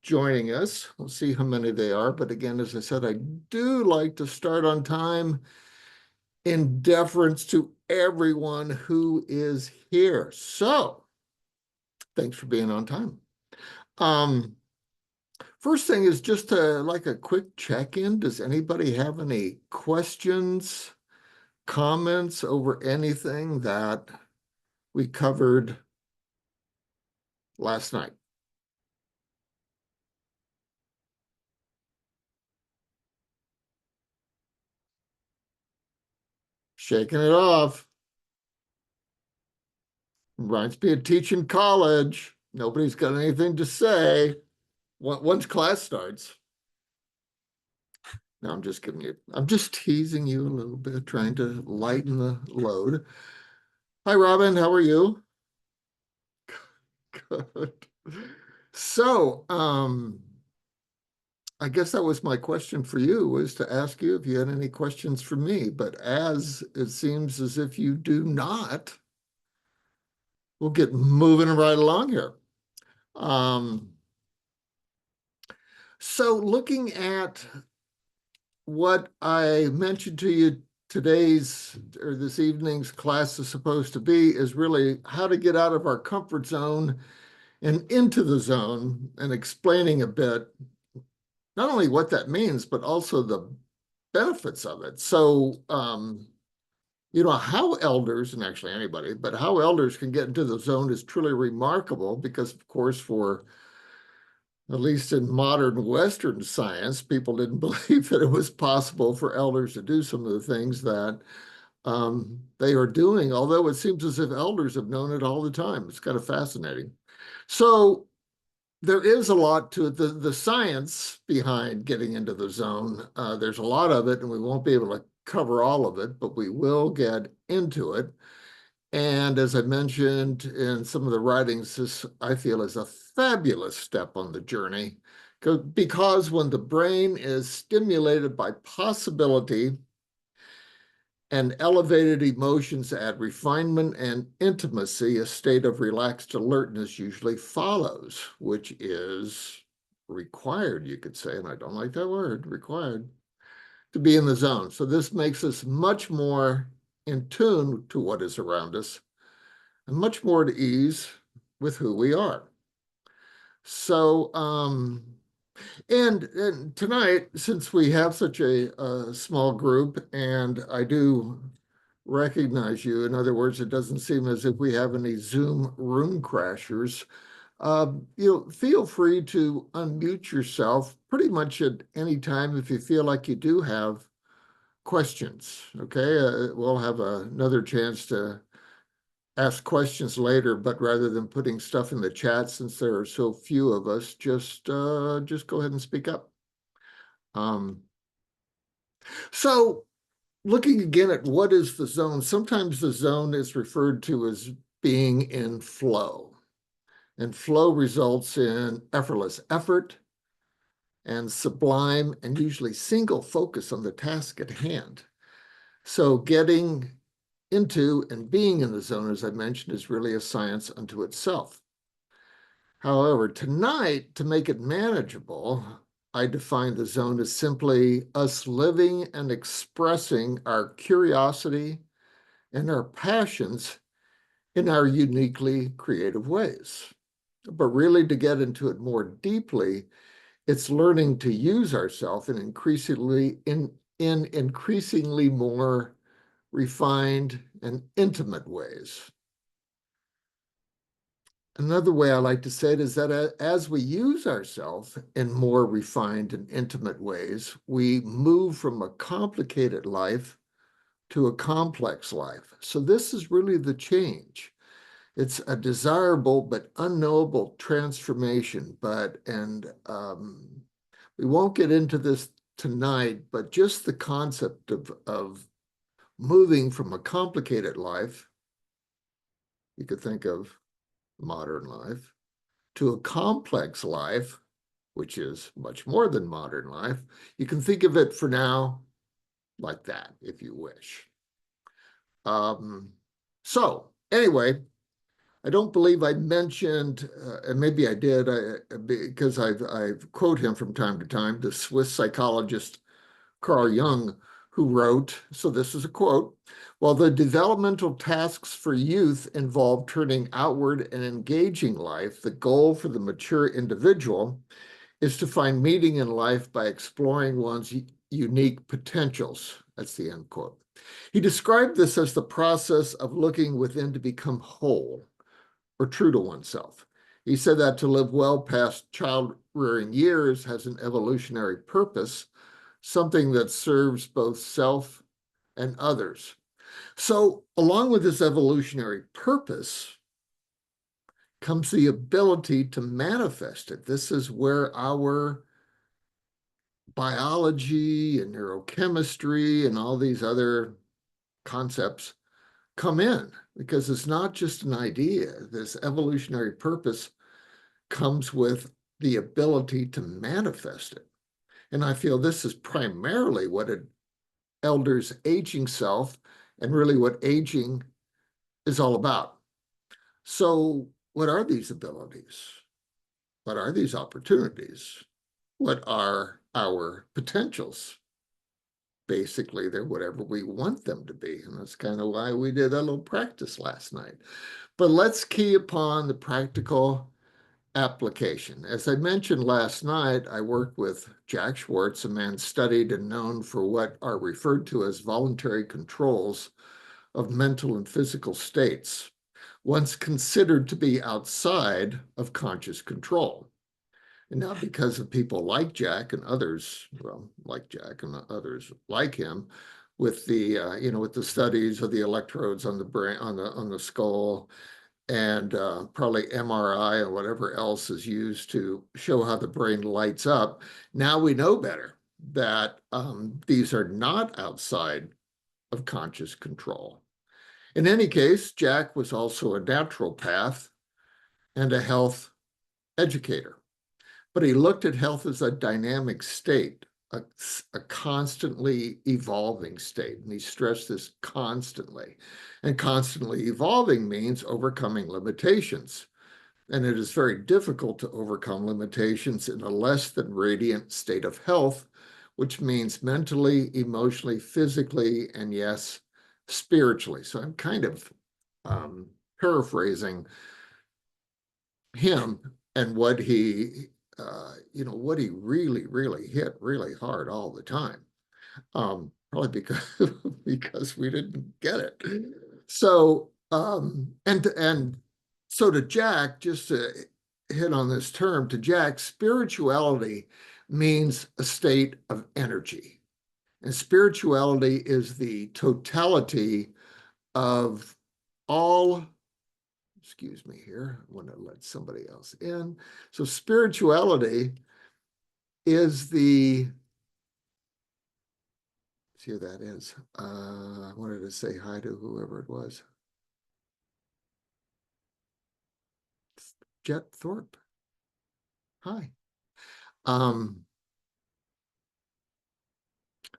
joining us. We'll see how many they are. But again, as I said, I do like to start on time in deference to everyone who is here. So thanks for being on time. First thing is just like a quick check-in. Does anybody have any questions, comments over anything that we covered last night? Shaking it off. Reminds me of teaching college. Nobody's got anything to say once class starts. No, I'm just giving you, I'm just teasing you a little bit, trying to lighten the load. Hi, Robin. How are you? Good. So, I guess that was my question for you, was to ask you if you had any questions for me. But as it seems as if you do not, we'll get moving right along here. So looking at what I mentioned to you today's or this evening's class is supposed to be is really how to get out of our comfort zone and into the zone, and explaining a bit, not only what that means, but also the benefits of it. So, how elders, and actually anybody, but how elders can get into the zone is truly remarkable because, of course, for at least in modern Western science, people didn't believe that it was possible for elders to do some of the things that they are doing, although it seems as if elders have known it all the time. It's kind of fascinating. So there is a lot to it. The science behind getting into the zone, there's a lot of it, and we won't be able to cover all of it, but we will get into it. And as I mentioned in some of the writings, this I feel is a fabulous step on the journey, because when the brain is stimulated by possibility and elevated emotions add refinement and intimacy, a state of relaxed alertness usually follows, which is required, you could say, and I don't like that word, required, to be in the zone. So this makes us much more in tune to what is around us and much more at ease with who we are. So, and tonight, since we have such a small group, and I do recognize you, in other words, it doesn't seem as if we have any Zoom room crashers, feel free to unmute yourself pretty much at any time if you feel like you do have questions, okay? We'll have another chance to ask questions later, but rather than putting stuff in the chat, since there are so few of us, just go ahead and speak up. So looking again at what is the zone, sometimes the zone is referred to as being in flow. And flow results in effortless effort and sublime and usually single focus on the task at hand. So getting into and being in the zone, as I mentioned, is really a science unto itself. However, tonight, to make it manageable, I define the zone as simply us living and expressing our curiosity and our passions in our uniquely creative ways. But really, to get into it more deeply, it's learning to use ourselves in increasingly more refined and intimate ways. Another way I like to say it is that as we use ourselves in more refined and intimate ways, we move from a complicated life to a complex life. So this is really the change. It's a desirable but unknowable transformation. We won't get into this tonight, but just the concept of moving from a complicated life, you could think of modern life, to a complex life, which is much more than modern life. You can think of it for now like that, if you wish. So anyway, I don't believe I mentioned, and maybe I did, because I've quote him from time to time, the Swiss psychologist Carl Jung, who wrote, so this is a quote, while the developmental tasks for youth involve turning outward and engaging life, the goal for the mature individual is to find meaning in life by exploring one's unique potentials. That's the end quote. He described this as the process of looking within to become whole or true to oneself. He said that to live well past child-rearing years has an evolutionary purpose, something that serves both self and others. So, along with this evolutionary purpose comes the ability to manifest it. This is where our biology and neurochemistry and all these other concepts come in, because it's not just an idea. This evolutionary purpose comes with the ability to manifest it. And I feel this is primarily what an elder's aging self and really what aging is all about. So, what are these abilities? What are these opportunities? What are our potentials? Basically, they're whatever we want them to be. And that's kind of why we did a little practice last night. But let's key upon the practical application. As I mentioned last night, I worked with Jack Schwartz, a man studied and known for what are referred to as voluntary controls of mental and physical states, once considered to be outside of conscious control. And now, because of people like Jack and others, well, like Jack and others like him, with the with the studies of the electrodes on the brain, on the skull, and probably MRI or whatever else is used to show how the brain lights up. Now we know better that these are not outside of conscious control. In any case, Jack was also a naturopath and a health educator, but he looked at health as a dynamic state, a constantly evolving state. And he stressed this constantly. And constantly evolving means overcoming limitations. And it is very difficult to overcome limitations in a less than radiant state of health, which means mentally, emotionally, physically, and yes, spiritually. So I'm kind of paraphrasing him and what he what he really hit really hard all the time. Probably because because we didn't get it. So and so to Jack, just to hit on this term, to Jack, spirituality means a state of energy. And spirituality is the totality of all, excuse me here, I want to let somebody else in. So spirituality is the, see who that is. I wanted to say hi to whoever it was. Jet Thorpe. Hi.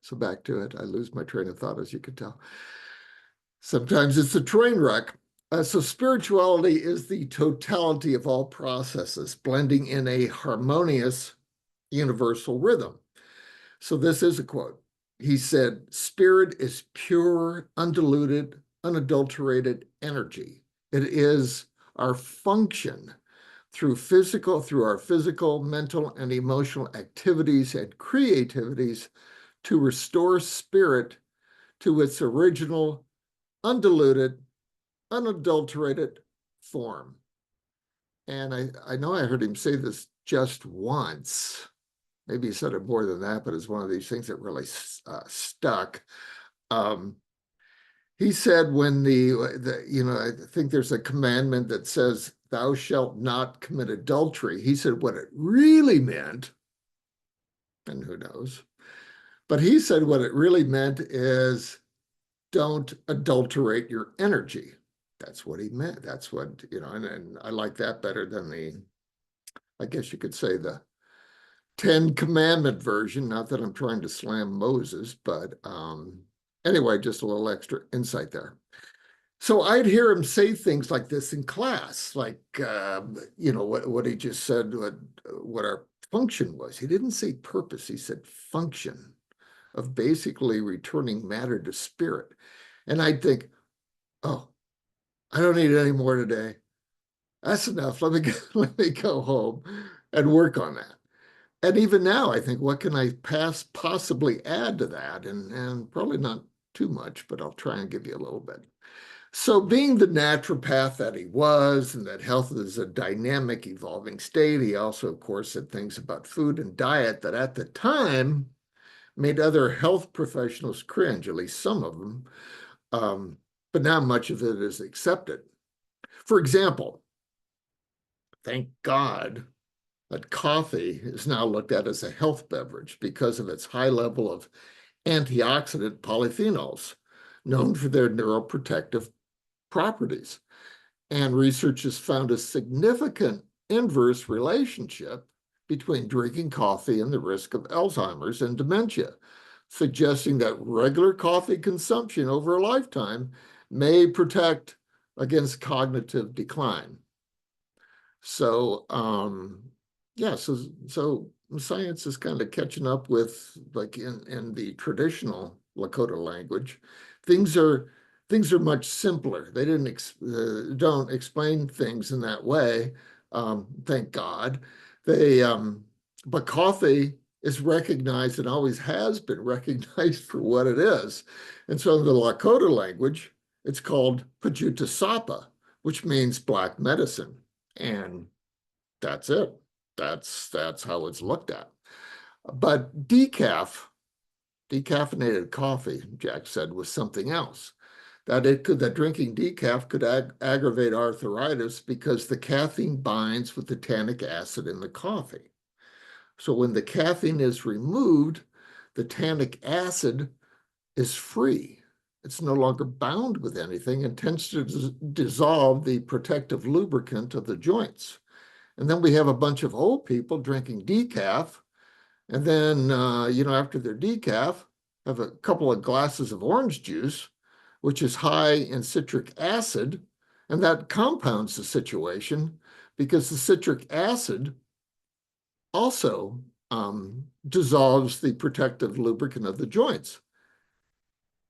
So back to it. I lose my train of thought, as you can tell. Sometimes it's a train wreck. So spirituality is the totality of all processes, blending in a harmonious universal rhythm. So this is a quote. He said, "Spirit is pure, undiluted, unadulterated energy. It is our function through our physical, mental, and emotional activities and creativities to restore spirit to its original, undiluted, unadulterated form." And I know I heard him say this just once. Maybe he said it more than that, but it's one of these things that really stuck. He said when I think there's a commandment that says, "Thou shalt not commit adultery." He said what it really meant, and who knows, but he said what it really meant is don't adulterate your energy. That's what he meant. That's what, and I like that better than I guess you could say the 10 Commandment version. Not that I'm trying to slam Moses, but anyway, just a little extra insight there. So I'd hear him say things like this in class, like, what he just said, what our function was. He didn't say purpose, he said function of basically returning matter to spirit. And I'd think, oh, I don't need any more today. That's enough. Let me go home and work on that. And even now, I think, what can I possibly add to that? And probably not too much, but I'll try and give you a little bit. So, being the naturopath that he was, and that health is a dynamic, evolving state, he also, of course, said things about food and diet that at the time made other health professionals cringe, at least some of them. But now much of it is accepted. For example, thank God that coffee is now looked at as a health beverage because of its high level of antioxidant polyphenols, known for their neuroprotective properties. And research has found a significant inverse relationship between drinking coffee and the risk of Alzheimer's and dementia, suggesting that regular coffee consumption over a lifetime may protect against cognitive decline. So, yeah, so science is kind of catching up with, like, in the traditional Lakota language, things are much simpler. They don't explain things in that way. Thank God. But coffee is recognized and always has been recognized for what it is. And so in the Lakota language, it's called Pajutasapa, which means black medicine. And that's it. That's how it's looked at. But decaffeinated coffee, Jack said, was something else. That drinking decaf could aggravate arthritis because the caffeine binds with the tannic acid in the coffee. So when the caffeine is removed, the tannic acid is free. It's no longer bound with anything and tends to dissolve the protective lubricant of the joints. And then we have a bunch of old people drinking decaf. And then, after their decaf, have a couple of glasses of orange juice, which is high in citric acid. And that compounds the situation because the citric acid also dissolves the protective lubricant of the joints.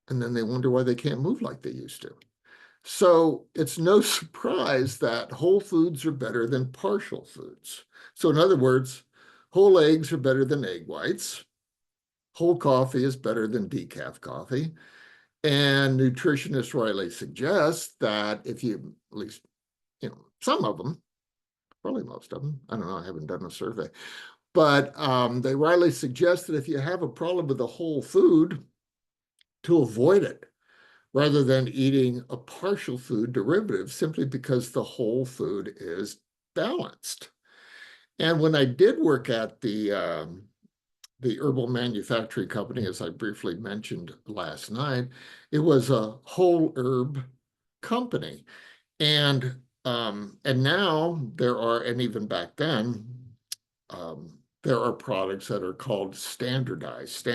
And then they wonder why they can't move like they used to. So it's no surprise that whole foods are better than partial foods. So in other words, whole eggs are better than egg whites. Whole coffee is better than decaf coffee. And nutritionists rightly suggest that if you, at least, some of them, probably most of them, I don't know, I haven't done a survey, but they rightly suggest that if you have a problem with a whole food, to avoid it, rather than eating a partial food derivative simply because the whole food is balanced. And when I did work at the herbal manufacturing company, as I briefly mentioned last night, it was a whole herb company. And now there are, and even back then, there are products that are called standardized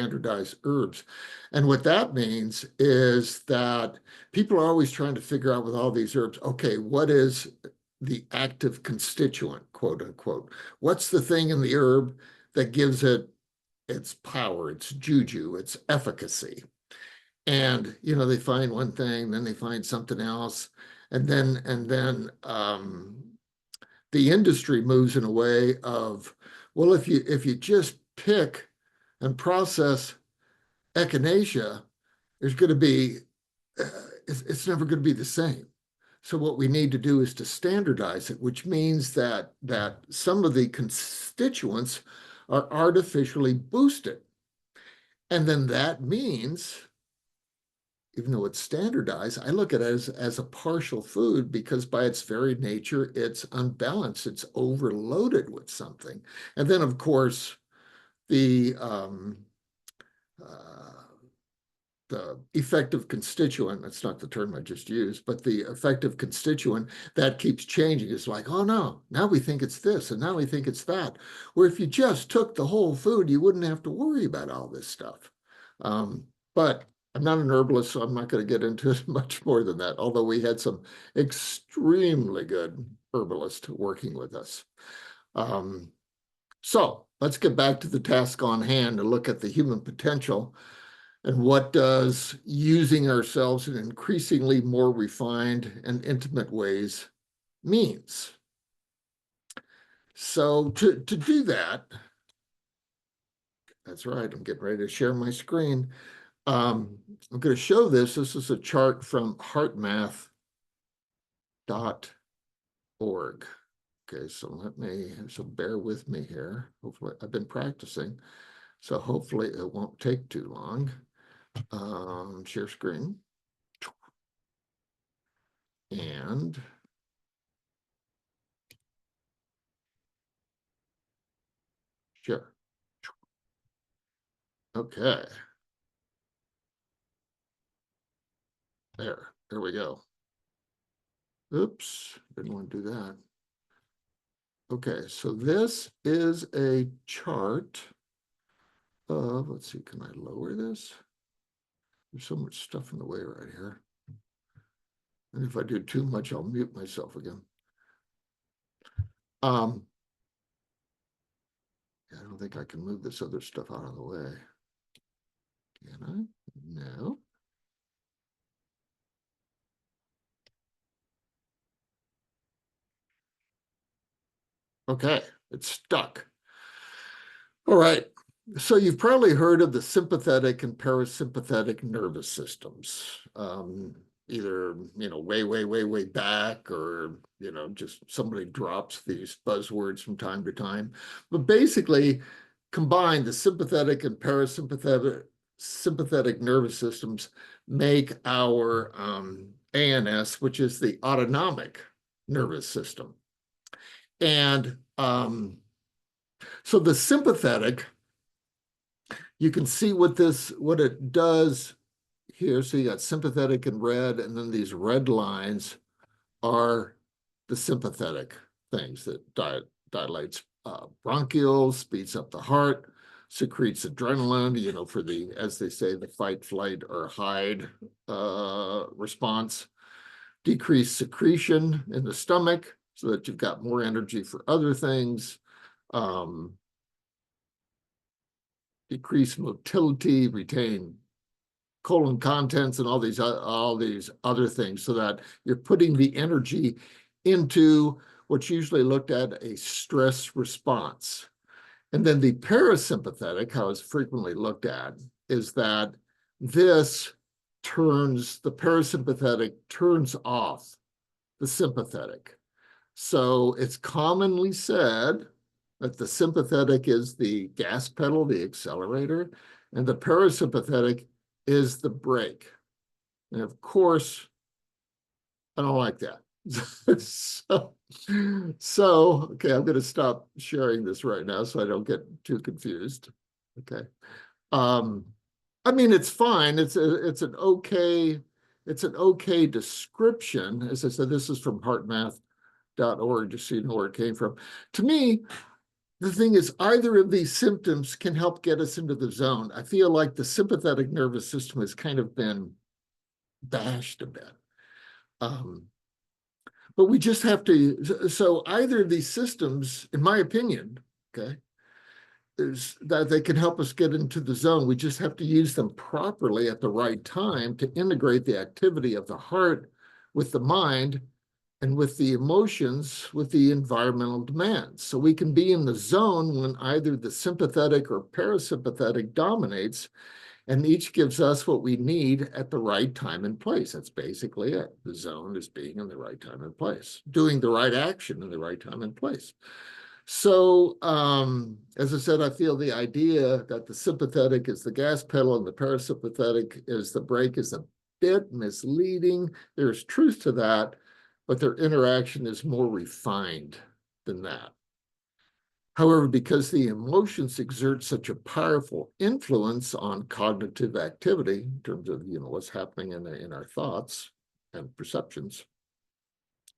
herbs. And what that means is that people are always trying to figure out with all these herbs, okay, what is the active constituent, quote unquote? What's the thing in the herb that gives it its power, its juju, its efficacy? And, they find one thing, then they find something else. And then the industry moves in a way of, well, if you just pick and process echinacea, there's going to be, it's never going to be the same. So what we need to do is to standardize it, which means that some of the constituents are artificially boosted. And then that means, even though it's standardized, I look at it as a partial food because by its very nature, it's unbalanced. It's overloaded with something. And then, of course, the effective constituent, that's not the term I just used, but the effective constituent that keeps changing. It's like, oh no, now we think it's this, and now we think it's that. Where if you just took the whole food, you wouldn't have to worry about all this stuff. But I'm not an herbalist, so I'm not going to get into it much more than that, although we had some extremely good herbalists working with us. So let's get back to the task on hand and look at the human potential and what does using ourselves in increasingly more refined and intimate ways means. So to do that, that's right, I'm getting ready to share my screen. I'm going to show this. This is a chart from heartmath.org. Okay, so bear with me here. Hopefully, I've been practicing, so hopefully it won't take too long. Share screen. And share. Okay. There we go. Oops, didn't want to do that. Okay, so this is a chart of, let's see, can I lower this? There's so much stuff in the way right here. And if I do too much, I'll mute myself again. I don't think I can move this other stuff out of the way. Can I? No. Okay, it's stuck. All right. So you've probably heard of the sympathetic and parasympathetic nervous systems. Either, way back, or, just somebody drops these buzzwords from time to time. But basically, combined, the sympathetic and sympathetic nervous systems make our ANS, which is the autonomic nervous system. And so the sympathetic, you can see what it does here. So you got sympathetic in red, and then these red lines are the sympathetic things that dilates bronchioles, speeds up the heart, secretes adrenaline, for the, as they say, the fight, flight, or hide response, decrease secretion in the stomach so that you've got more energy for other things, decrease motility, retain colon contents, and all these other things, so that you're putting the energy into what's usually looked at a stress response. And then the parasympathetic, how it's frequently looked at, is that the parasympathetic turns off the sympathetic. So it's commonly said that the sympathetic is the gas pedal, the accelerator, and the parasympathetic is the brake. And of course, I don't like that. So, okay, I'm going to stop sharing this right now so I don't get too confused. Okay. I mean, it's fine. It's an okay description. As I said, this is from heartmath.org, just so you know where it came from. To me, the thing is, either of these symptoms can help get us into the zone. I feel like the sympathetic nervous system has kind of been bashed a bit. But we just have to, so either of these systems, in my opinion, okay, is that they can help us get into the zone. We just have to use them properly at the right time to integrate the activity of the heart with the mind and with the emotions, with the environmental demands. So we can be in the zone when either the sympathetic or parasympathetic dominates, and each gives us what we need at the right time and place. That's basically it. The zone is being in the right time and place, doing the right action in the right time and place. So, as I said, I feel the idea that the sympathetic is the gas pedal and the parasympathetic is the brake is a bit misleading. There's truth to that, but their interaction is more refined than that. However, because the emotions exert such a powerful influence on cognitive activity in terms of, what's happening in our thoughts and perceptions,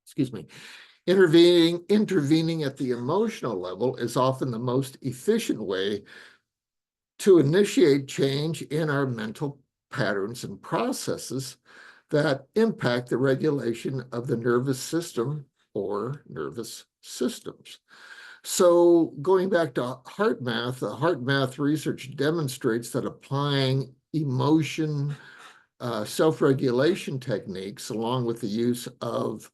excuse me, intervening at the emotional level is often the most efficient way to initiate change in our mental patterns and processes that impact the regulation of the nervous system or nervous systems. So going back to heart math, the heart math research demonstrates that applying emotion, self-regulation techniques, along with the use of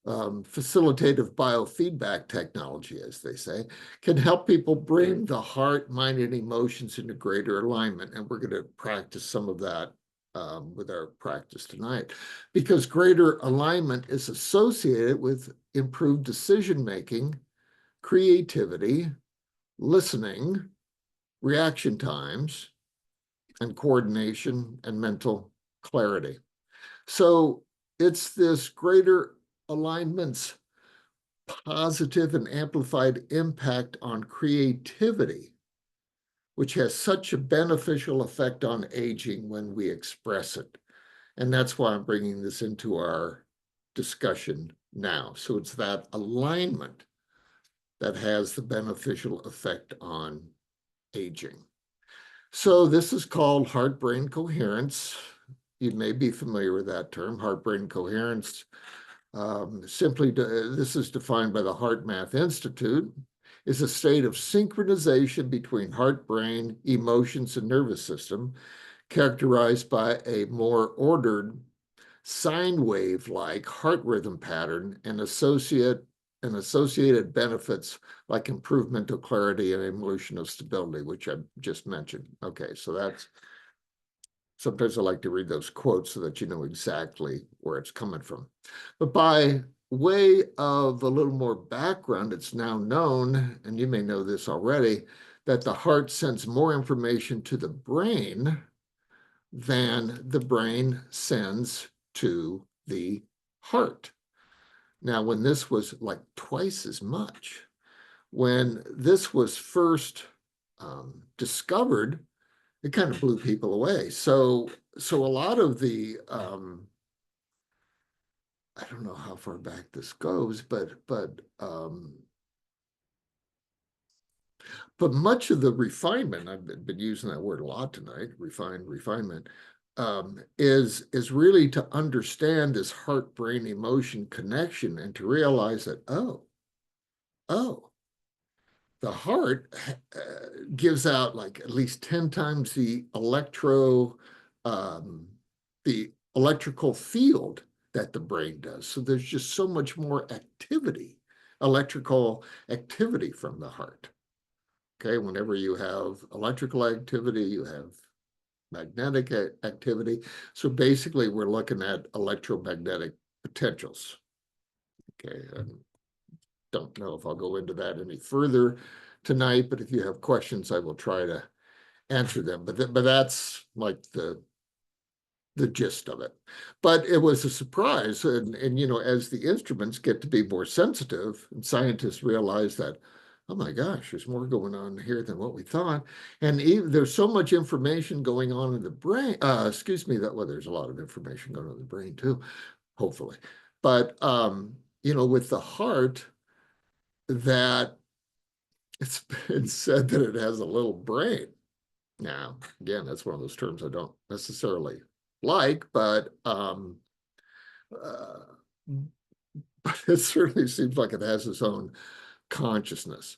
facilitative biofeedback technology, as they say, can help people bring the heart, mind, and emotions into greater alignment. And we're going to practice some of that with our practice tonight, because greater alignment is associated with improved decision-making, creativity, listening, reaction times, and coordination and mental clarity. So it's this greater alignment's positive and amplified impact on creativity, which has such a beneficial effect on aging when we express it. And that's why I'm bringing this into our discussion now. So it's that alignment that has the beneficial effect on aging. So this is called heart-brain coherence. You may be familiar with that term, heart-brain coherence. This is defined by the Heart Math Institute, is a state of synchronization between heart, brain, emotions, and nervous system, characterized by a more ordered sine wave-like heart rhythm pattern and associated benefits like improvement of clarity and emotional stability, which I just mentioned. Okay, so that's, sometimes I like to read those quotes so that you know exactly where it's coming from. But by way of a little more background, it's now known, and you may know this already, that the heart sends more information to the brain than the brain sends to the heart. Now, when this was like twice as much, when this was first discovered, it kind of blew people away. So a lot of the, I don't know how far back this goes, but much of the refinement, I've been using that word a lot tonight, refinement, is really to understand this heart-brain emotion connection and to realize that, oh, the heart gives out like at least 10 times the the electrical field that the brain does. So there's just so much more activity, electrical activity from the heart. Okay, whenever you have electrical activity, you have magnetic activity. So basically, we're looking at electromagnetic potentials. Okay, and don't know if I'll go into that any further tonight, but if you have questions, I will try to answer them. But that's like the gist of it. But it was a surprise, and you know, as the instruments get to be more sensitive, and scientists realize that, oh my gosh, there's more going on here than what we thought, and even, there's so much information going on in the brain. Well, there's a lot of information going on in the brain too, hopefully. But you know, with the heart, that it's been said that it has a little brain. Now, again, that's one of those terms I don't necessarily like, but it certainly seems like it has its own consciousness.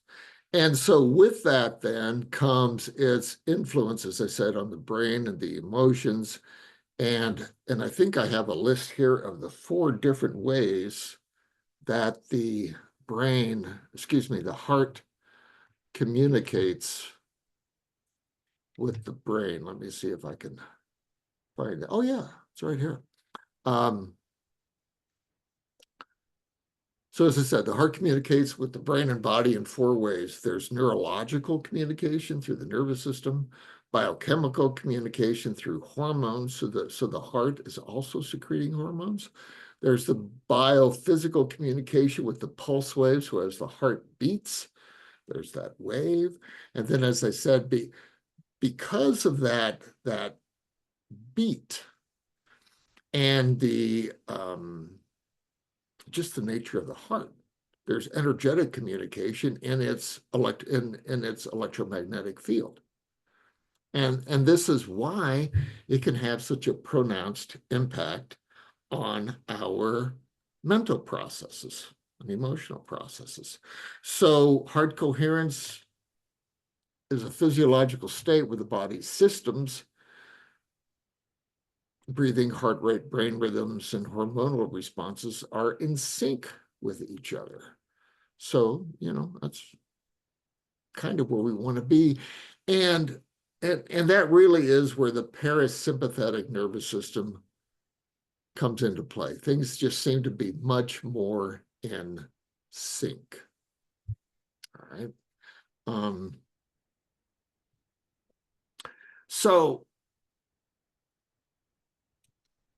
And so with that then comes its influence, as I said, on the brain and the emotions. And I think I have a list here of the 4 different ways that the the heart communicates with the brain. Let me see if I can find it. Oh yeah, it's right here. So as I said, the heart communicates with the brain and body in 4 ways. There's neurological communication through the nervous system, biochemical communication through hormones, so the heart is also secreting hormones. There's the biophysical communication with the pulse waves, so as the heart beats, there's that wave. And then, as I said, because of that beat and the just the nature of the heart, there's energetic communication in its electromagnetic field. And this is why it can have such a pronounced impact on our mental processes and emotional processes. So heart coherence is a physiological state where the body's systems, breathing, heart rate, brain rhythms, and hormonal responses are in sync with each other. So, that's kind of where we want to be. And that really is where the parasympathetic nervous system comes into play. Things just seem to be much more in sync. All right. So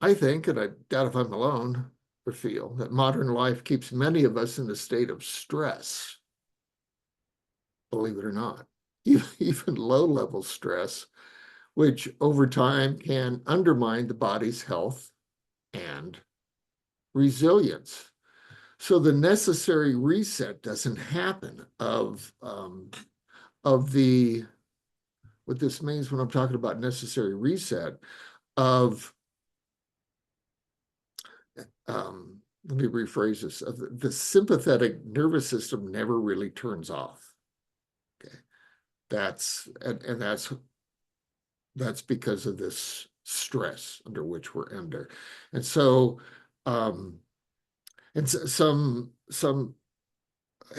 I think, and I doubt if I'm alone, or feel that modern life keeps many of us in a state of stress, believe it or not, even low-level stress, which over time can undermine the body's health and resilience. So the necessary reset doesn't happen of the, what this means when I'm talking about necessary reset, of let me rephrase this, of the sympathetic nervous system never really turns off. Okay, and that's because of this stress under which we're under. And so some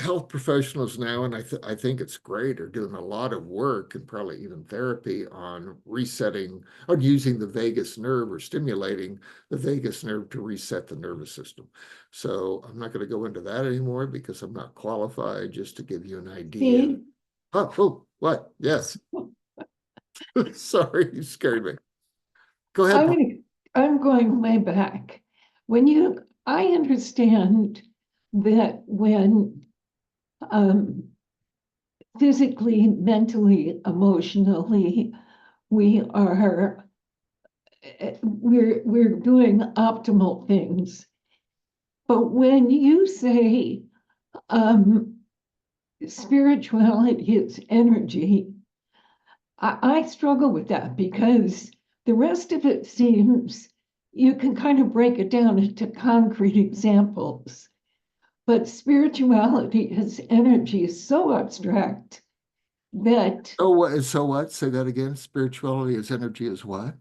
health professionals now, and I think it's great, are doing a lot of work and probably even therapy on resetting or using the vagus nerve or stimulating the vagus nerve to reset the nervous system. So I'm not going to go into that anymore because I'm not qualified, just to give you an idea. Steve? Oh, what? Yes. Sorry, you scared me. Go ahead. I'm going way back. I understand that when physically, mentally, emotionally, we're doing optimal things. But when you say spirituality is energy, I struggle with that because the rest of it seems you can kind of break it down into concrete examples. But spirituality as energy is so abstract that So what? Say that again. Spirituality is energy is what?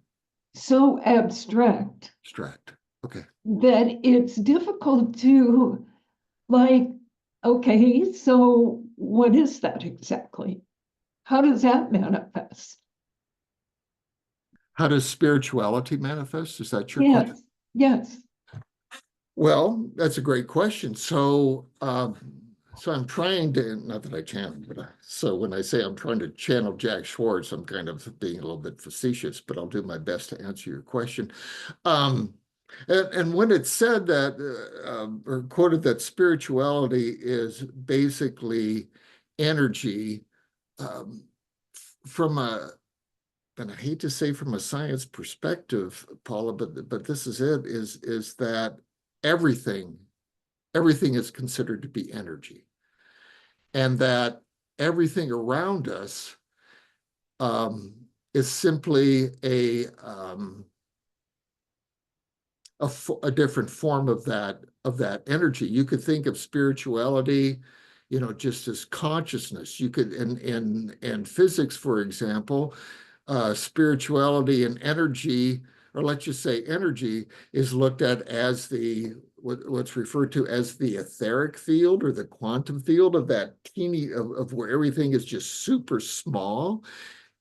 so abstract Abstract. Okay. that it's difficult to like, okay, so what is that exactly? How does that manifest? How does spirituality manifest? Is that your question? Yes, yes. Well, that's a great question. So I'm trying to, not that I channel, so when I say I'm trying to channel Jack Schwartz, I'm kind of being a little bit facetious, but I'll do my best to answer your question. Um, and when it's said that, or quoted that spirituality is basically energy, um, from a, and I hate to say from a science perspective, Paula, but this is it, is that everything everything is considered to be energy, and that everything around us um, is simply a different form of that energy. You could think of spirituality, just as consciousness. You could, in physics, for example, spirituality and energy, or let's just say energy, is looked at as what's referred to as the etheric field or the quantum field of that teeny of where everything is just super small,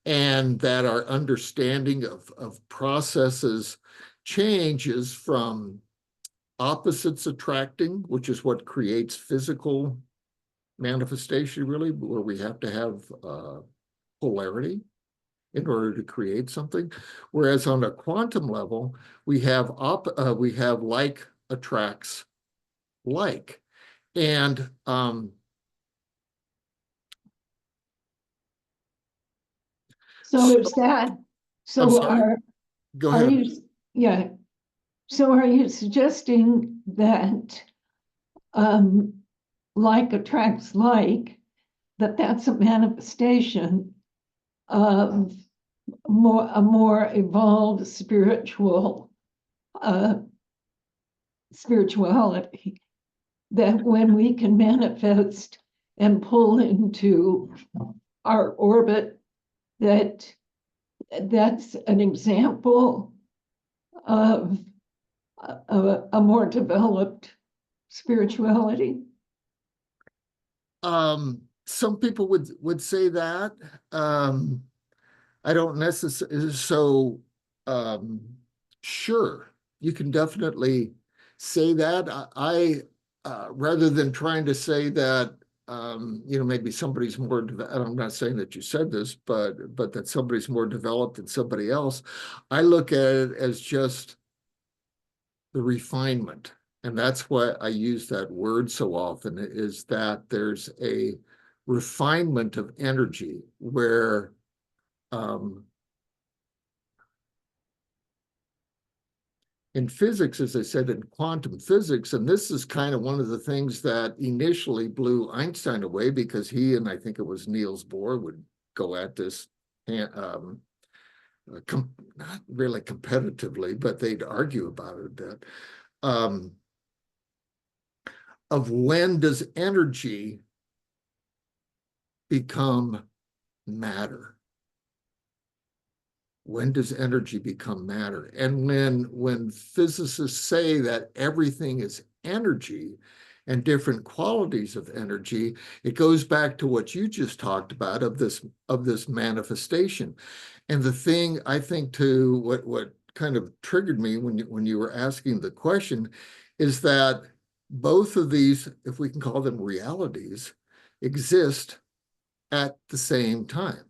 and that our understanding of processes changes from opposites attracting, which is what creates physical manifestation, really, where we have to have polarity in order to create something. Whereas on a quantum level, we have like attracts like. And So so, is that, I'm so sorry, go are ahead. you, yeah, so are you suggesting that um, like attracts like, that's a manifestation of a more evolved spirituality, that when we can manifest and pull into our orbit, that's an example of a more developed spirituality. Some people would say that. I don't necessarily, so sure, you can definitely say that. Rather than trying to say that, maybe somebody's more, I'm not saying that you said this, but that somebody's more developed than somebody else. I look at it as just the refinement. And that's why I use that word so often, is that there's a refinement of energy where in physics, as I said, in quantum physics, and this is kind of one of the things that initially blew Einstein away, because he, and I think it was Niels Bohr, would go at this, not really competitively, but they'd argue about it a bit, of when does energy become matter? When does energy become matter? And when physicists say that everything is energy and different qualities of energy, it goes back to what you just talked about of this manifestation. And the thing I think to what kind of triggered me when you were asking the question is that both of these, if we can call them realities, exist at the same time.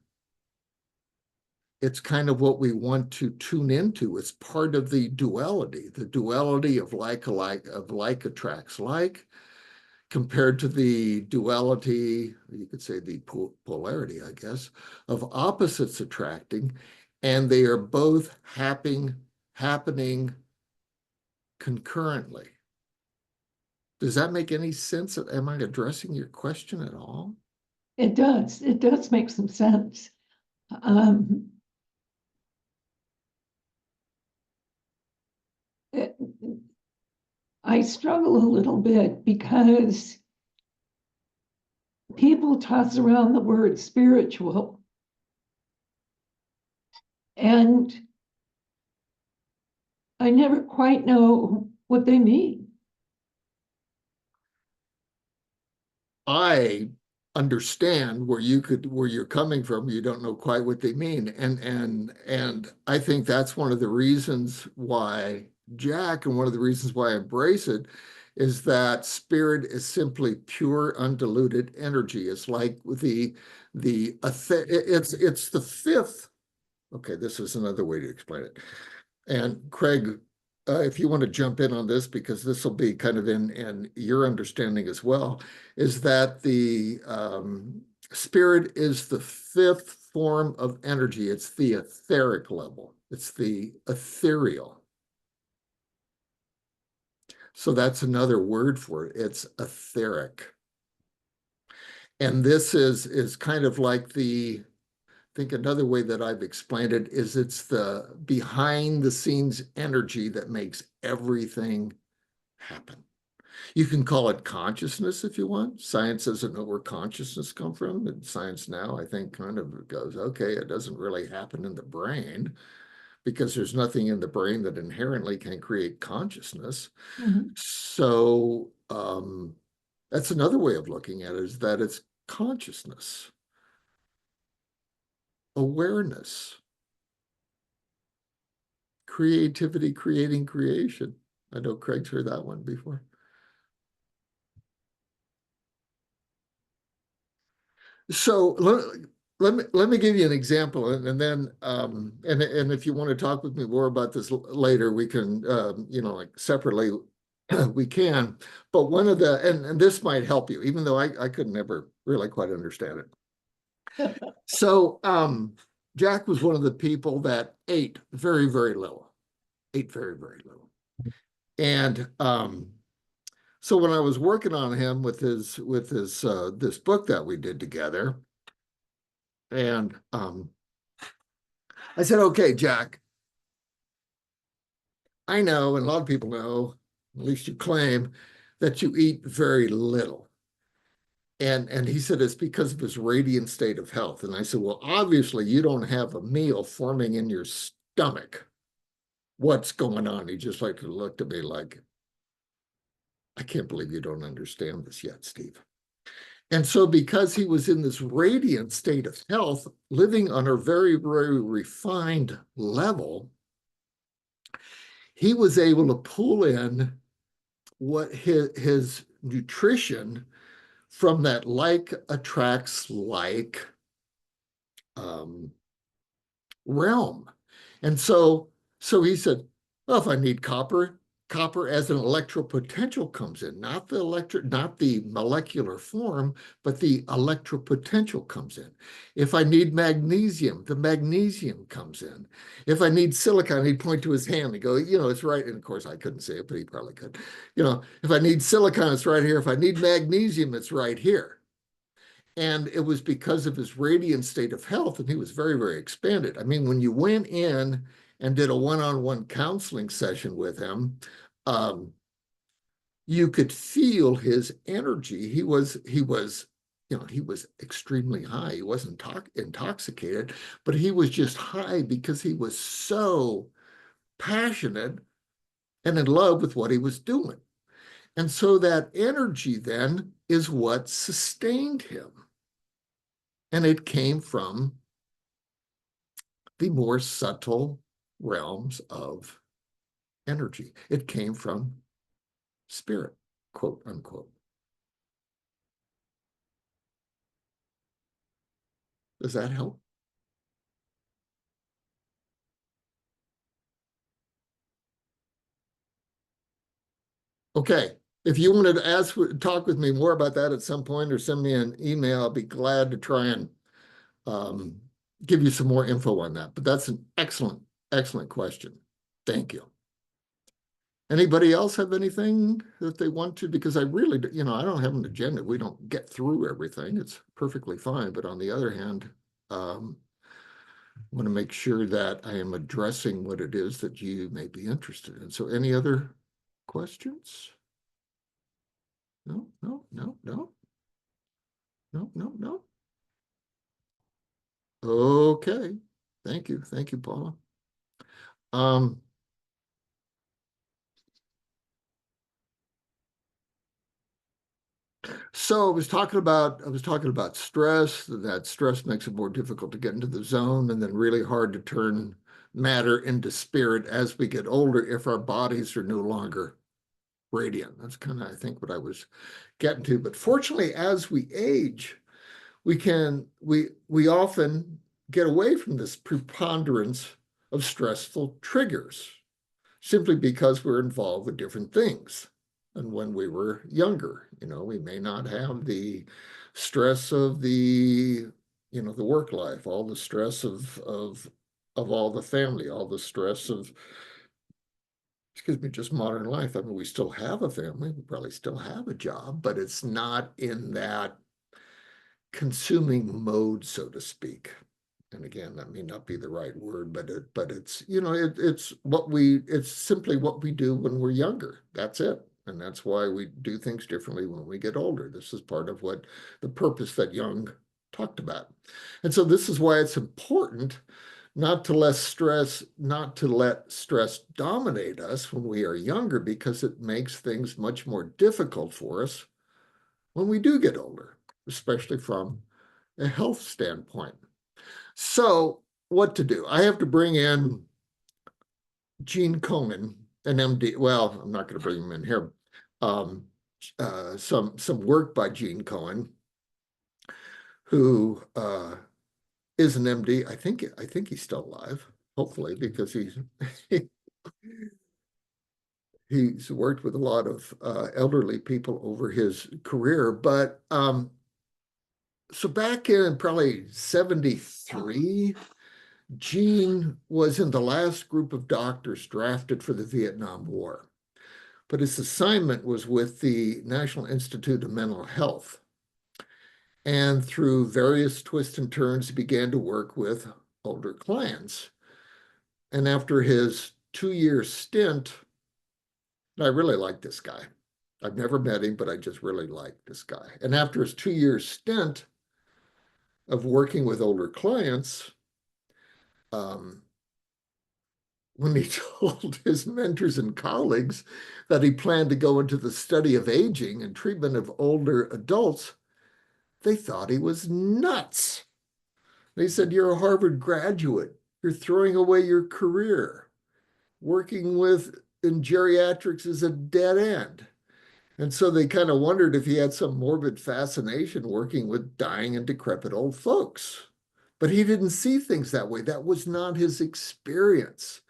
It's kind of what we want to tune into. It's part of the duality of like attracts like, compared to the duality, you could say the polarity, I guess, of opposites attracting, and they are both happening concurrently. Does that make any sense? Am I addressing your question at all? It does make some sense. I struggle a little bit because people toss around the word spiritual, and I never quite know what they mean. I understand where you're coming from. You don't know quite what they mean. And I think that's one of the reasons why Jack, and one of the reasons why I embrace it, is that spirit is simply pure undiluted energy. It's like it's the fifth. Okay, this is another way to explain it. And Craig, if you want to jump in on this, because this will be kind of in your understanding as well, is that the spirit is the fifth form of energy. It's the etheric level. It's the ethereal. So that's another word for it. It's etheric. And this is kind of like I think another way that I've explained it is it's the behind the scenes energy that makes everything happen. You can call it consciousness if you want. Science doesn't know where consciousness comes from. And science now, I think, kind of goes, okay, it doesn't really happen in the brain, because there's nothing in the brain that inherently can create consciousness. Mhm. So that's another way of looking at it, is that it's consciousness, awareness, creativity, creating creation. I know Craig's heard that one before. So let me give you an example, and then and if you want to talk with me more about this later, we can like separately we can. But one of the and this might help you, even though I could never really quite understand it. So Jack was one of the people that ate very, very little, ate very, very little. And so when I was working on him with his this book that we did together, and I said, okay, Jack, I know, and a lot of people know, at least you claim, that you eat very little. And he said it's because of his radiant state of health. And I said, well, obviously you don't have a meal forming in your stomach. What's going on? He just like looked at me like, I can't believe you don't understand this yet, Steve. And so because he was in this radiant state of health, living on a very, very refined level, he was able to pull in what his nutrition from that like attracts like um, realm. And so he said, well, if I need copper, copper as an electropotential comes in, not the molecular form, but the electropotential comes in. If I need magnesium, the magnesium comes in. If I need silicon, he'd point to his hand and go, it's right. And of course I couldn't say it, but he probably could. If I need silicon, it's right here. If I need magnesium, it's right here. And it was because of his radiant state of health, and he was very, very expanded. I mean, when you went in and did a one-on-one counseling session with him, um, you could feel his energy. He was extremely high. He wasn't intoxicated, but he was just high because he was so passionate and in love with what he was doing. And so that energy then is what sustained him. And it came from the more subtle realms of energy. It came from spirit, quote unquote. Does that help? Okay. If you wanted to talk with me more about that at some point or send me an email, I'll be glad to try and um, give you some more info on that. But that's an excellent, excellent question. Thank you. Anybody else have anything that they want to? Because I really, I don't have an agenda. We don't get through everything. It's perfectly fine. But on the other hand, I want to make sure that I am addressing what it is that you may be interested in. So any other questions? No, no, no, no, no, no, no. Okay. Thank you. Thank you, Paula. Um, So I was talking about stress, that stress makes it more difficult to get into the zone and then really hard to turn matter into spirit as we get older if our bodies are no longer radiant. That's kind of, I think, what I was getting to. But fortunately, as we age, we often get away from this preponderance of stressful triggers simply because we're involved with different things. And when we were younger, we may not have the stress of the work life, all the stress of all the family, all the stress of, excuse me, just modern life. I mean, we still have a family, we probably still have a job, but it's not in that consuming mode, so to speak. And again, that may not be the right word, but it's it's simply what we do when we're younger. That's it. And that's why we do things differently when we get older. This is part of what the purpose that Jung talked about. And so this is why it's important not to let stress dominate us when we are younger, because it makes things much more difficult for us when we do get older, especially from a health standpoint. So what to do? I have to bring in Gene Cohen, an MD. Well, I'm not going to bring him in here. Um, some work by Gene Cohen, who is an MD. I think he's still alive, hopefully, because he's worked with a lot of elderly people over his career. But so back in probably 73, Gene was in the last group of doctors drafted for the Vietnam War, but his assignment was with the National Institute of Mental Health. And through various twists and turns, he began to work with older clients. And after his 2-year stint, and I really like this guy. I've never met him, but I just really like this guy. And after his 2-year stint of working with older clients, um, when he told his mentors and colleagues that he planned to go into the study of aging and treatment of older adults, they thought he was nuts. They said, "You're a Harvard graduate. You're throwing away your career. Working with in geriatrics is a dead end." And so they kind of wondered if he had some morbid fascination working with dying and decrepit old folks. But he didn't see things that way. That was not his experience.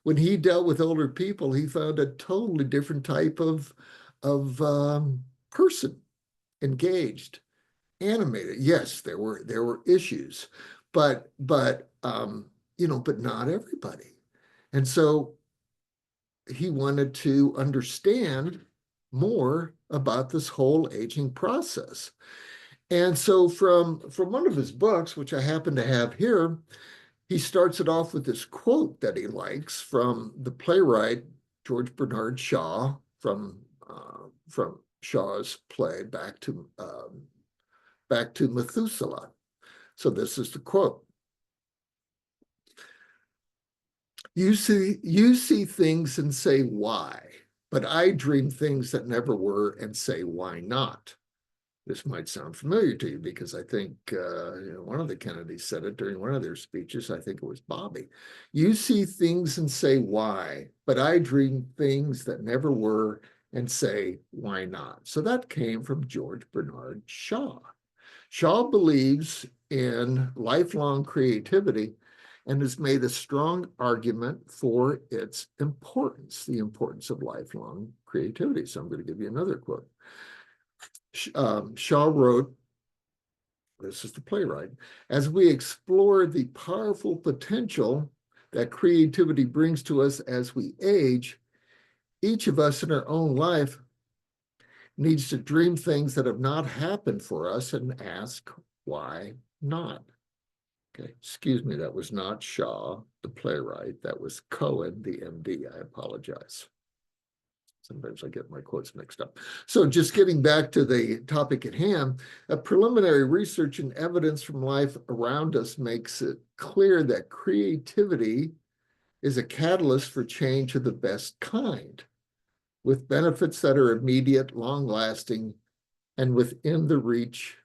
When he dealt with older people, he found a totally different type of person, engaged, animated. Yes, there were issues, but not everybody. And so he wanted to understand more about this whole aging process. And so from one of his books, which I happen to have here, he starts it off with this quote that he likes from the playwright George Bernard Shaw from Shaw's play Back to Methuselah. So this is the quote. You see things and say why, but I dream things that never were and say why not. This might sound familiar to you because I think one of the Kennedys said it during one of their speeches. I think it was Bobby. You see things and say why, but I dream things that never were and say why not. So that came from George Bernard Shaw. Shaw believes in lifelong creativity and has made a strong argument for its importance, the importance of lifelong creativity. So I'm going to give you another quote. Shaw wrote, this is the playwright, as we explore the powerful potential that creativity brings to us as we age, each of us in our own life needs to dream things that have not happened for us and ask, why not? Okay, excuse me, that was not Shaw, the playwright. That was Cohen, the MD. I apologize. Sometimes I get my quotes mixed up. So just getting back to the topic at hand, a preliminary research and evidence from life around us makes it clear that creativity is a catalyst for change of the best kind, with benefits that are immediate, long-lasting, and within the reach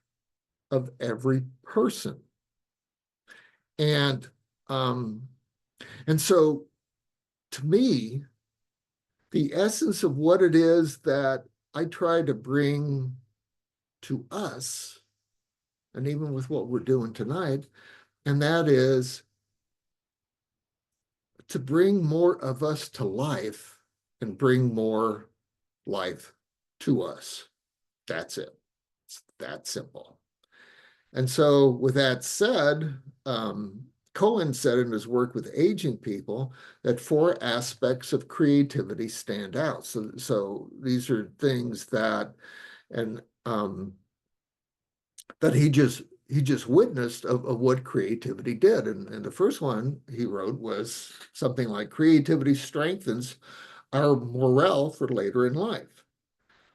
of every person. And so to me, the essence of what it is that I try to bring to us, and even with what we're doing tonight, and that is to bring more of us to life and bring more life to us. That's it. It's that simple. And so with that said, Cohen said in his work with aging people that 4 aspects of creativity stand out. So these are things that that he just witnessed of what creativity did. And the first one he wrote was something like creativity strengthens our morale for later in life.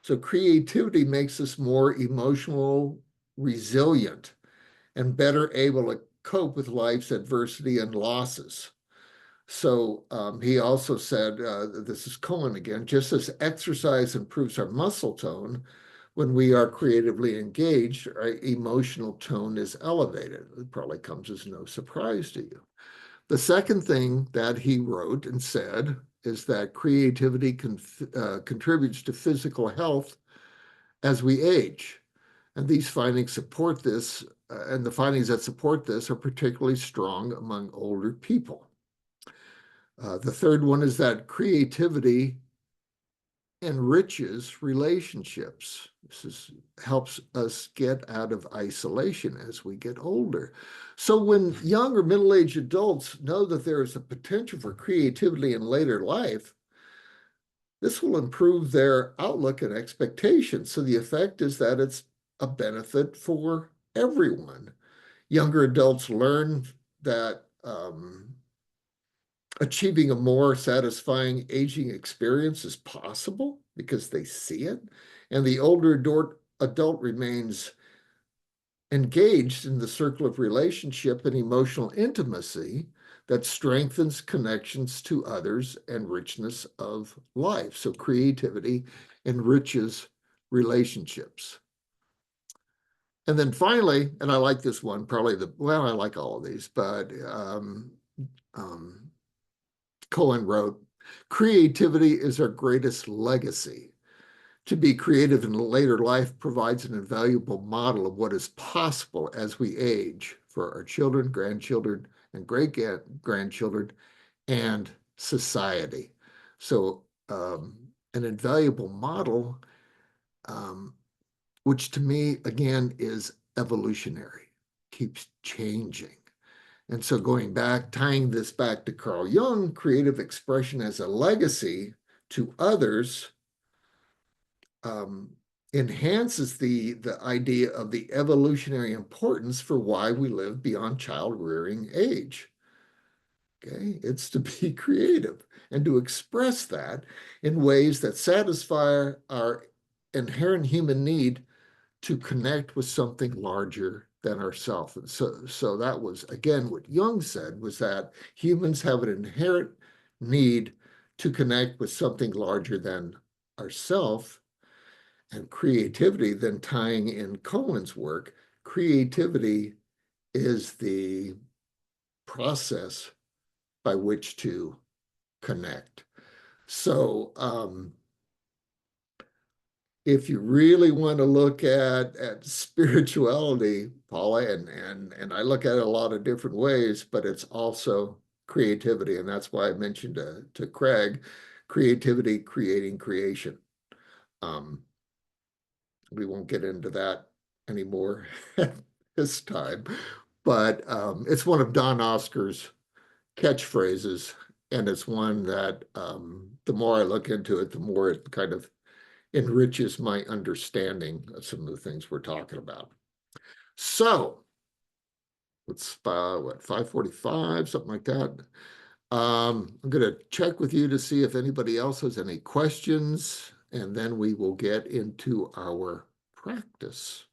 So creativity makes us more emotional, resilient, and better able to cope with life's adversity and losses. So he also said, this is Cohen again, just as exercise improves our muscle tone, when we are creatively engaged, our emotional tone is elevated. It probably comes as no surprise to you. The second thing that he wrote and said is that creativity contributes to physical health as we age. And these findings support this, and the findings that support this are particularly strong among older people. The third one is that creativity enriches relationships. This helps us get out of isolation as we get older. So when young or middle-aged adults know that there is a potential for creativity in later life, this will improve their outlook and expectations. So the effect is that it's a benefit for everyone. Younger adults learn that achieving a more satisfying aging experience is possible because they see it. And the older adult remains engaged in the circle of relationship and emotional intimacy that strengthens connections to others and richness of life. So creativity enriches relationships. And then finally, and I like this one, probably I like all of these, but um, Cohen wrote, creativity is our greatest legacy. To be creative in later life provides an invaluable model of what is possible as we age for our children, grandchildren, and great-grandchildren, and society. So an invaluable model, which to me, again, is evolutionary, keeps changing. And so going back, tying this back to Carl Jung, creative expression as a legacy to others enhances the idea of the evolutionary importance for why we live beyond child rearing age. Okay, it's to be creative and to express that in ways that satisfy our inherent human need to connect with something larger than ourselves. And so that was, again, what Jung said was that humans have an inherent need to connect with something larger than ourselves. And creativity, then tying in Cohen's work, creativity is the process by which to connect. So if you really want to look at spirituality, Paula, and I look at it a lot of different ways, but it's also creativity. And that's why I mentioned to Craig, creativity, creating creation. We won't get into that anymore at this time, but it's one of Don Oscar's catchphrases, and it's one that the more I look into it, the more it kind of enriches my understanding of some of the things we're talking about. So it's what, 5:45, something like that. I'm going to check with you to see if anybody else has any questions, and then we will get into our practice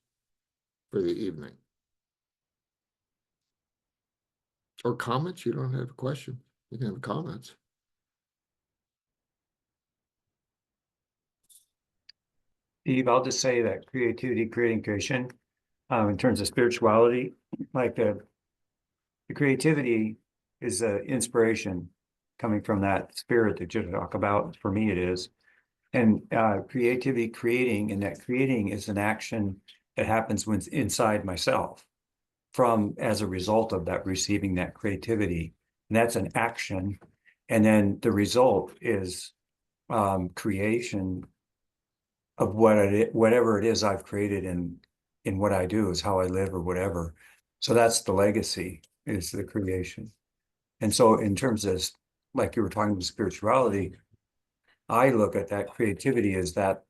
for the evening. Or comments? You don't have a question. You can have comments. Steve, I'll just say that creativity, creating creation, in terms of spirituality, like the creativity is an inspiration coming from that spirit that you talk about. For me, it is. And creativity, creating, and that creating is an action that happens when it's inside myself from as a result of that receiving that creativity. And that's an action. And then the result is creation of whatever it is I've created in what I do, is how I live or whatever. So that's the legacy, is the creation. And so in terms of, like you were talking about spirituality, I look at that creativity as that's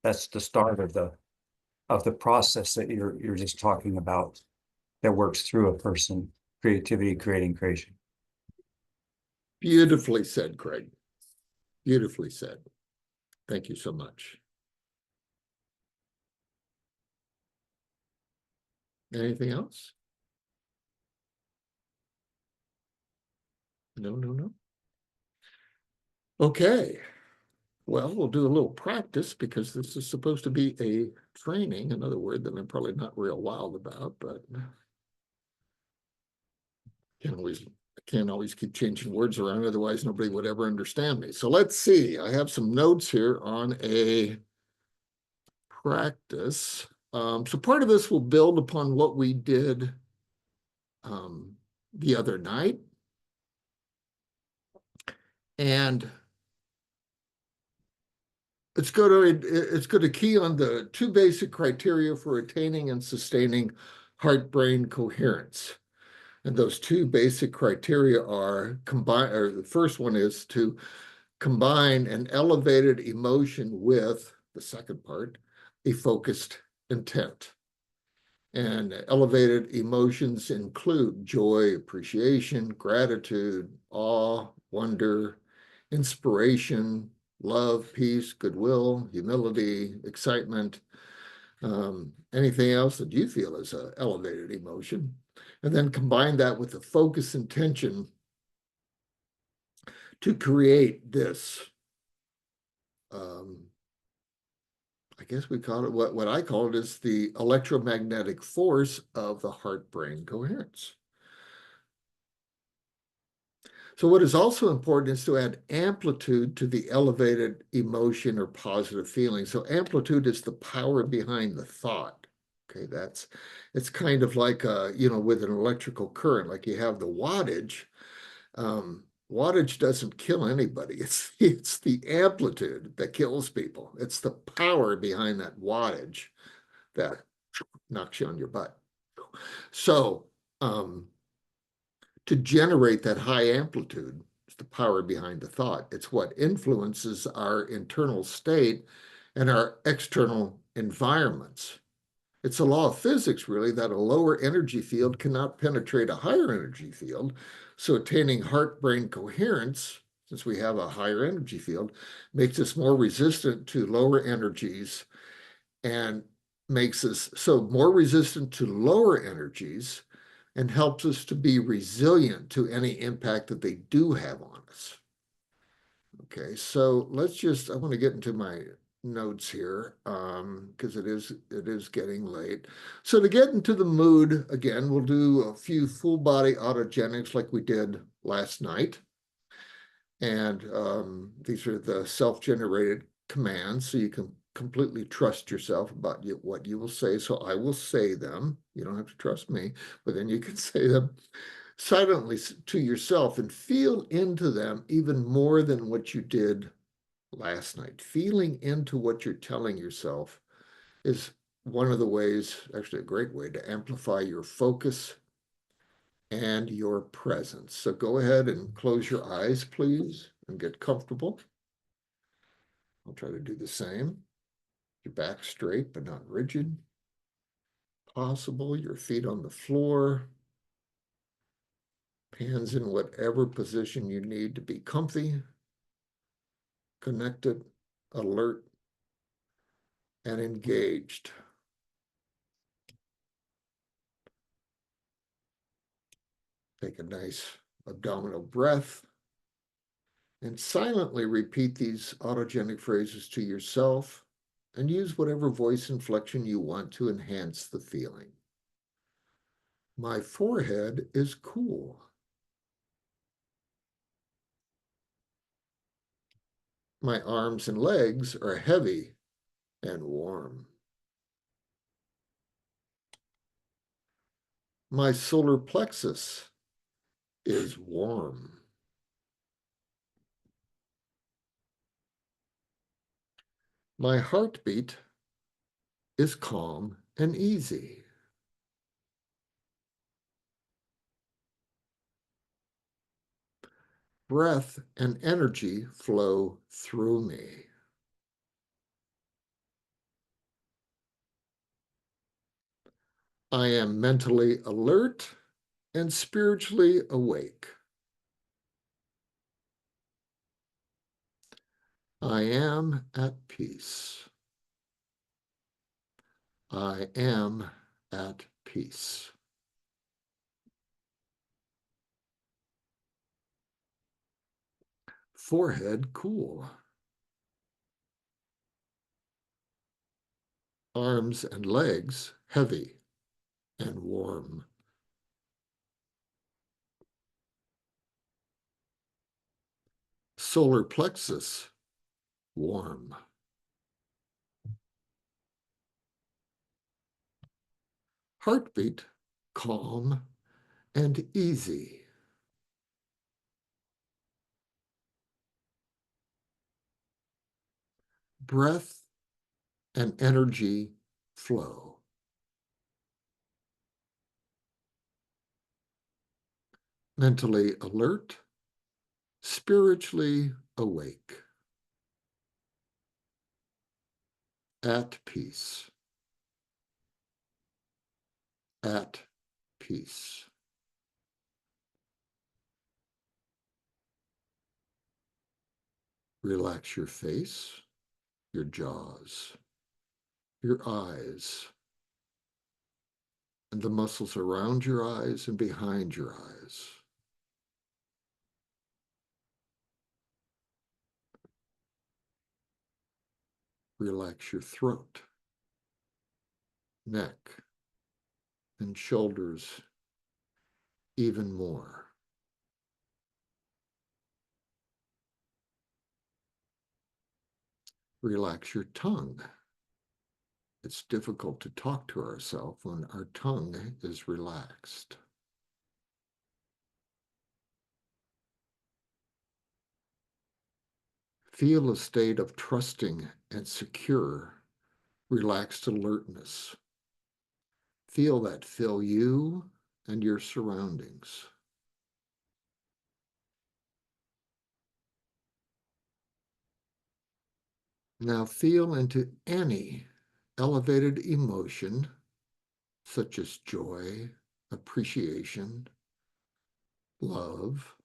the start of the process that you're just talking about, that works through a person, creativity, creating creation. Beautifully said, Craig. Beautifully said. Thank you so much. Anything else? No. Okay. Well, we'll do a little practice because this is supposed to be a training, another word that I'm probably not real wild about, but can't always keep changing words around, otherwise nobody would ever understand me. So let's see. I have some notes here on a practice. So part of this will build upon what we did the other night. And it's going to key on the two basic criteria for attaining and sustaining heart-brain coherence. And those two basic criteria are the first one is to combine an elevated emotion with, the second part, a focused intent. And elevated emotions include joy, appreciation, gratitude, awe, wonder, inspiration, love, peace, goodwill, humility, excitement, anything else that you feel is an elevated emotion. And then combine that with the focus intention to create this, I guess we call it, what I call it is the electromagnetic force of the heart-brain coherence. So what is also important is to add amplitude to the elevated emotion or positive feeling. So amplitude is the power behind the thought. Okay, it's kind of like, with an electrical current, like you have the wattage. Wattage doesn't kill anybody. It's the amplitude that kills people. It's the power behind that wattage that knocks you on your butt. So to generate that high amplitude, it's the power behind the thought. It's what influences our internal state and our external environments. It's a law of physics, really, that a lower energy field cannot penetrate a higher energy field. So attaining heart-brain coherence, since we have a higher energy field, makes us more resistant to lower energies and makes us so more resistant to lower energies and helps us to be resilient to any impact that they do have on us. Okay, so I want to get into my notes here because it is getting late. So to get into the mood, again, we'll do a few full body autogenics like we did last night. And these are the self-generated commands, so you can completely trust yourself about what you will say. So I will say them. You don't have to trust me, but then you can say them silently to yourself and feel into them even more than what you did last night. Feeling into what you're telling yourself is one of the ways, actually a great way, to amplify your focus and your presence. So go ahead and close your eyes, please, and get comfortable. I'll try to do the same. Your back straight but not rigid. Possible, your feet on the floor. Hands in whatever position you need to be comfy, connected, alert, and engaged. Take a nice abdominal breath and silently repeat these autogenic phrases to yourself and use whatever voice inflection you want to enhance the feeling. My forehead is cool. My arms and legs are heavy and warm. My solar plexus is warm. My heartbeat is calm and easy. Breath and energy flow through me. I am mentally alert and spiritually awake. I am at peace. I am at peace. Forehead cool. Arms and legs heavy and warm. Solar plexus warm. Heartbeat calm and easy. Breath and energy flow. Mentally alert, spiritually awake. At peace. at peace. Relax your face, your jaws, your eyes, and the muscles around your eyes and behind your eyes. Relax your throat, neck, and shoulders even more. Relax your tongue. It's difficult to talk to ourselves when our tongue is relaxed. Feel a state of trusting and secure, relaxed alertness. Feel that fill you and your surroundings. Now feel into any elevated emotion, such as joy, appreciation, love,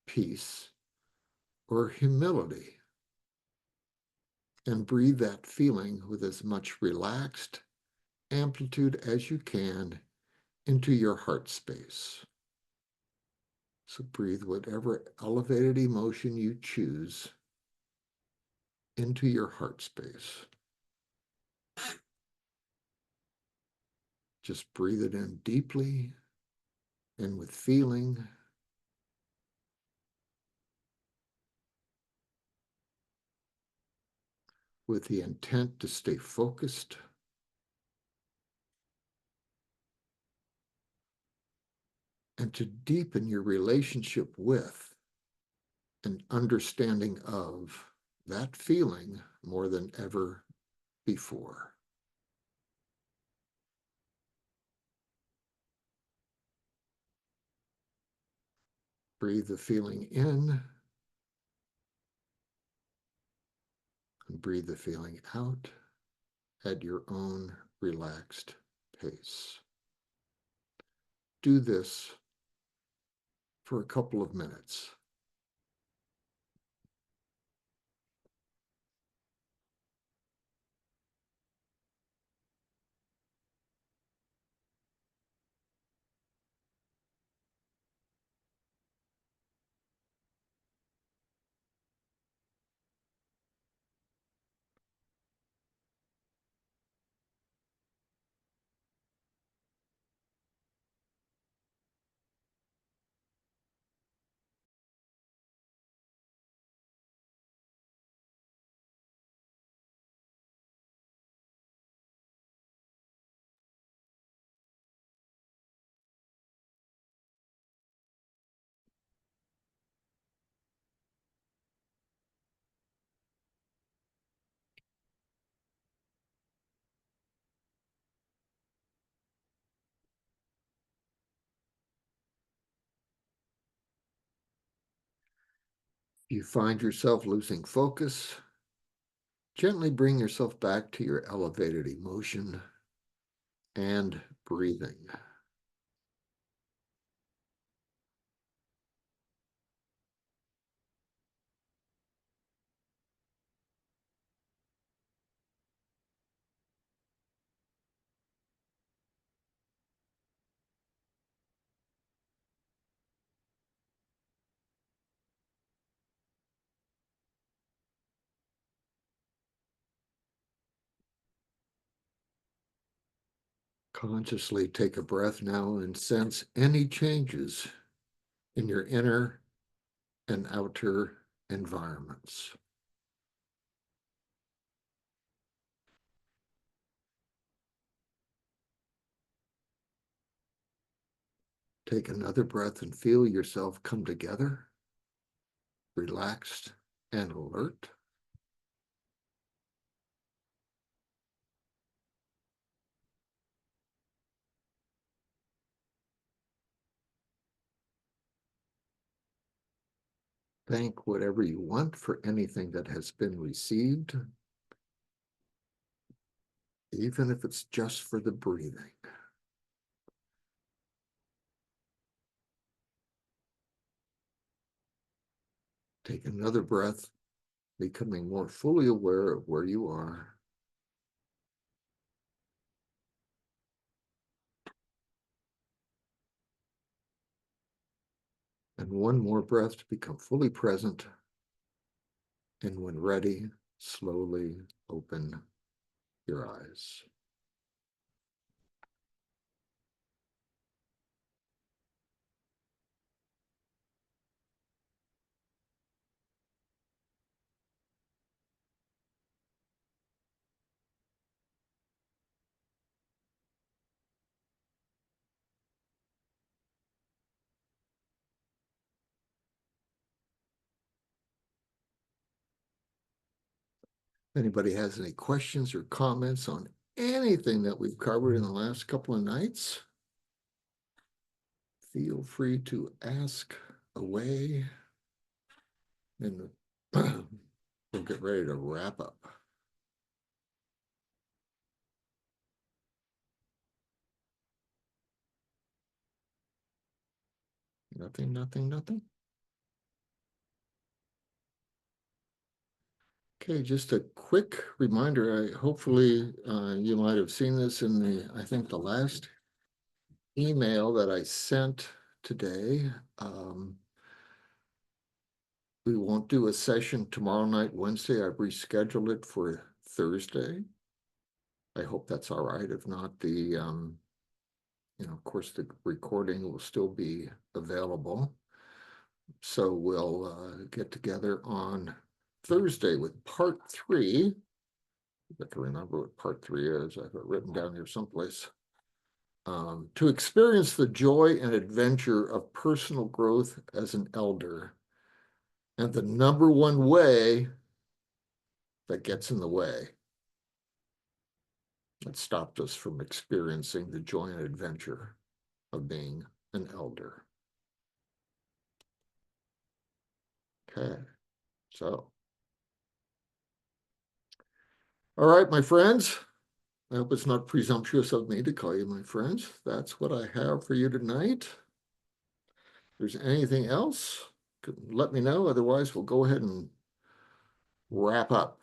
peace, or humility, and breathe that feeling with as much relaxed amplitude as you can into your heart space. So breathe whatever elevated emotion you choose into your heart space. Just breathe it in deeply and with feeling. With the intent to stay focused and to deepen your relationship with and understanding of that feeling more than ever before. Breathe the feeling in and breathe the feeling out at your own relaxed pace. Do this for a couple of minutes. You find yourself losing focus, gently bring yourself back to your elevated emotion and breathing. Consciously take a breath now and sense any changes in your inner and outer environments. Take another breath and feel yourself come together, relaxed and alert. Thank whatever you want for anything that has been received, even if it's just for the breathing. Take another breath, becoming more fully aware of where you are. And one more breath to become fully present. And when ready, slowly open your eyes. Anybody has any questions or comments on anything that we've covered in the last couple of nights? Feel free to ask away, and we'll get ready to wrap up. Nothing, nothing, nothing. Okay, just a quick reminder. Hopefully you might have seen this in the, I think the last email that I sent today. We won't do a session tomorrow night, Wednesday. I've rescheduled it for Thursday. I hope that's all right. If not, of course, the recording will still be available. So we'll get together on Thursday with part 3. I can remember what part 3 is. I have it written down here someplace. To experience the joy and adventure of personal growth as an elder. And the number one way that gets in the way, that stopped us from experiencing the joy and adventure of being an elder. Okay, so. All right, my friends. I hope it's not presumptuous of me to call you my friends. That's what I have for you tonight. If there's anything else, let me know. Otherwise, we'll go ahead and wrap up.